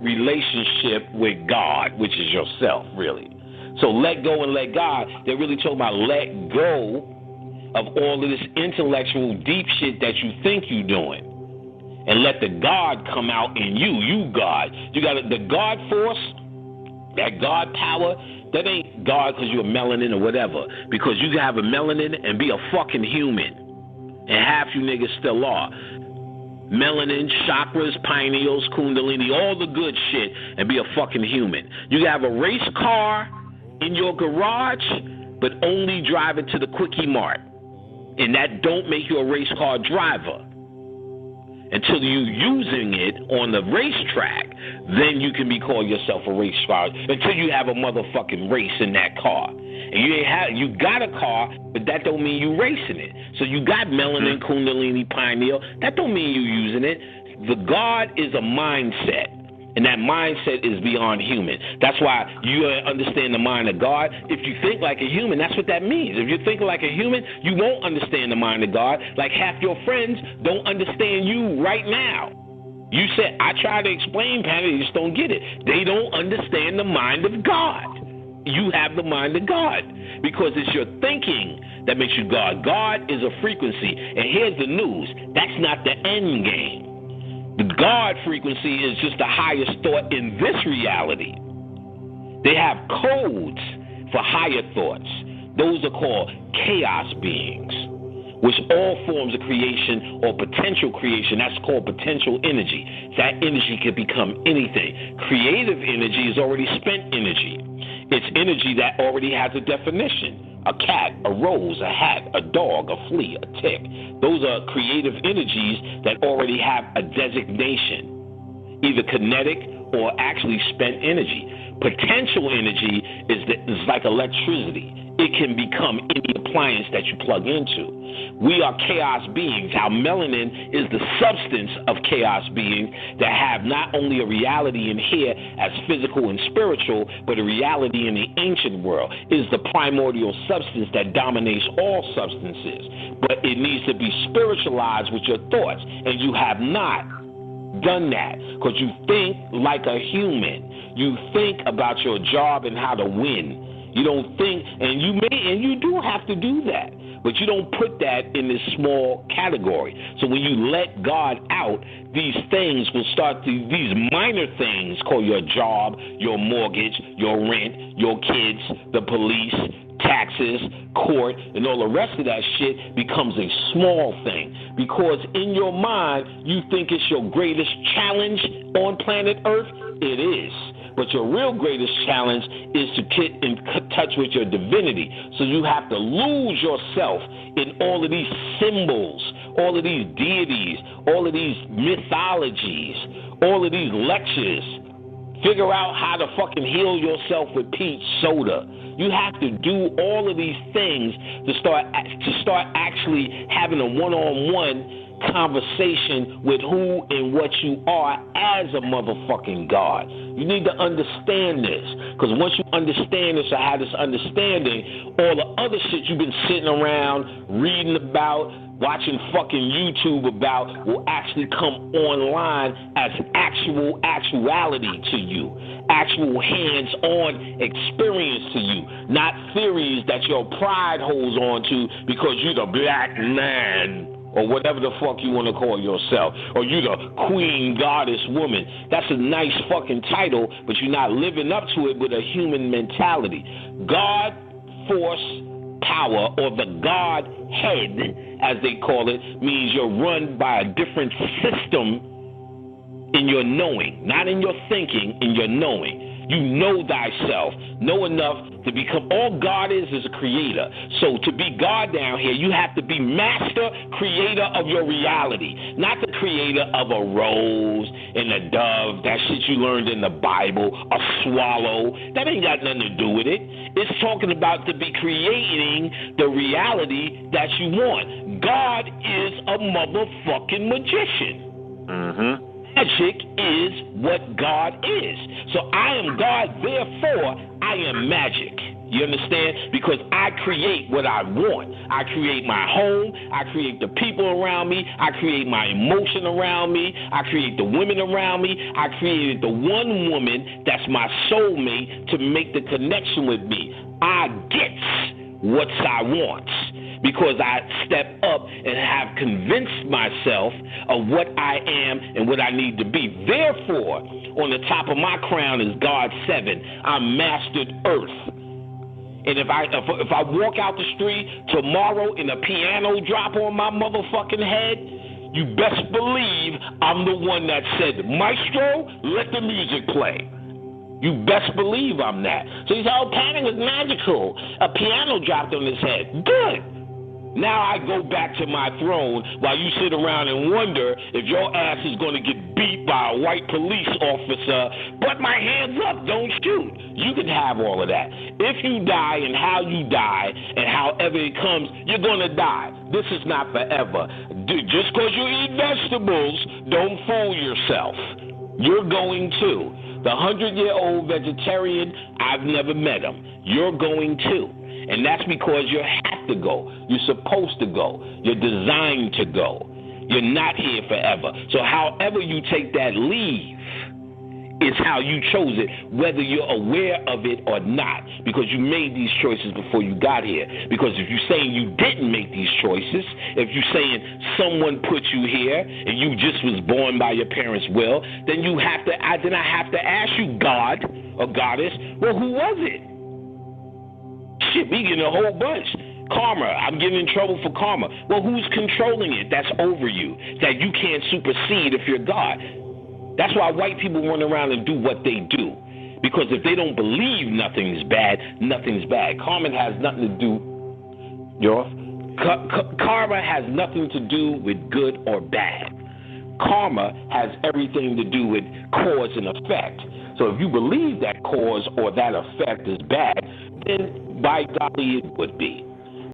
relationship with God, which is yourself, really. So let go and let God. They're really talking about let go of all of this intellectual deep shit that you think you're doing. And let the God come out in you. You God. You got the God force, that God power. That ain't God because you're melanin or whatever. Because you can have a melanin and be a fucking human. And half you niggas still are. Melanin, chakras, pineals, kundalini, all the good shit, and be a fucking human. You can have a race car in your garage, but only drive it to the Quickie Mart. And that don't make you a race car driver. Until you using it on the racetrack, then you can be called yourself a race car. Until you have a motherfucking race in that car. And you got a car, but that don't mean you racing it. So you got melanin, kundalini, pineal. That don't mean you using it. The God is a mindset. And that mindset is beyond human. That's why you understand the mind of God. If you think like a human, that's what that means. If you're thinking like a human, you won't understand the mind of God. Like half your friends don't understand you right now. You said, I try to explain, Patty, they just don't get it. They don't understand the mind of God. You have the mind of God because it's your thinking that makes you God. God is a frequency. And here's the news. That's not the end game. The God frequency is just the highest thought in this reality. They have codes for higher thoughts. Those are called chaos beings, which all forms of creation or potential creation, that's called potential energy. That energy can become anything. Creative energy is already spent energy. It's energy that already has a definition. A cat, a rose, a hat, a dog, a flea, a tick. Those are creative energies that already have a designation, either kinetic or actually spent energy. Potential energy is like electricity. It can become any appliance that you plug into. We are chaos beings. Our melanin is the substance of chaos beings that have not only a reality in here as physical and spiritual, but a reality in the ancient world. It is the primordial substance that dominates all substances. But it needs to be spiritualized with your thoughts, and you have not done that because you think like a human. You think about your job and how to win. You don't think, and you do have to do that, but you don't put that in this small category. So when you let God out, these things will start to, these minor things called your job, your mortgage, your rent, your kids, the police, taxes, court, and all the rest of that shit becomes a small thing. Because in your mind, you think it's your greatest challenge on planet Earth. It is. But your real greatest challenge is to get in touch with your divinity. So you have to lose yourself in all of these symbols, all of these deities, all of these mythologies, all of these lectures. Figure out how to fucking heal yourself with peach soda. You have to do all of these things to start actually having a one-on-one conversation with who and what you are as a motherfucking God. You need to understand this, because once you understand this or have this understanding, all the other shit you've been sitting around reading about, watching fucking YouTube about will actually come online as actuality to you, actual hands-on experience to you, not theories that your pride holds on to because you're the black man or whatever the fuck you want to call yourself, or you the queen goddess woman. That's a nice fucking title, but you're not living up to it with a human mentality. God, force, power, or the God head, as they call it, means you're run by a different system in your knowing, not in your thinking, in your knowing. You know thyself, know enough to become, all God is a creator. So to be God down here, you have to be master creator of your reality, not the creator of a rose and a dove, that shit you learned in the Bible, a swallow. That ain't got nothing to do with it. It's talking about to be creating the reality that you want. God is a motherfucking magician. Mm-hmm. Magic is what God is. So I am God, therefore I am magic. You understand? Because I create what I want. I create my home. I create the people around me. I create my emotion around me. I create the women around me. I created the one woman that's my soulmate to make the connection with me. I get what I want because I step up and have convinced myself of what I am and what I need to be. Therefore, on the top of my crown is God 7. I mastered earth. And if I walk out the street tomorrow and a piano drop on my motherfucking head, you best believe I'm the one that said, Maestro, let the music play. You best believe I'm that. So he said, oh, Panic was magical. A piano dropped on his head. Good. Now I go back to my throne while you sit around and wonder if your ass is going to get beat by a white police officer. Put my hands up, don't shoot. You can have all of that. If you die and how you die and however it comes, you're going to die. This is not forever. Just because you eat vegetables, don't fool yourself. You're going to. The 100-year-old vegetarian, I've never met him. You're going to. And that's because you have to go. You're supposed to go. You're designed to go. You're not here forever. So however you take that leave is how you chose it, whether you're aware of it or not, because you made these choices before you got here. Because if you're saying you didn't make these choices, if you're saying someone put you here and you just was born by your parents' will, then I have to ask you, God or Goddess, well, who was it? Shit, we getting a whole bunch. Karma, I'm getting in trouble for karma. Well, who's controlling it? That's over you, that you can't supersede if you're God. That's why white people run around and do what they do. Because if they don't believe nothing's bad, nothing's bad. Karma has nothing to do, karma has nothing to do with good or bad. Karma has everything to do with cause and effect. So if you believe that cause or that effect is bad, then by golly it would be.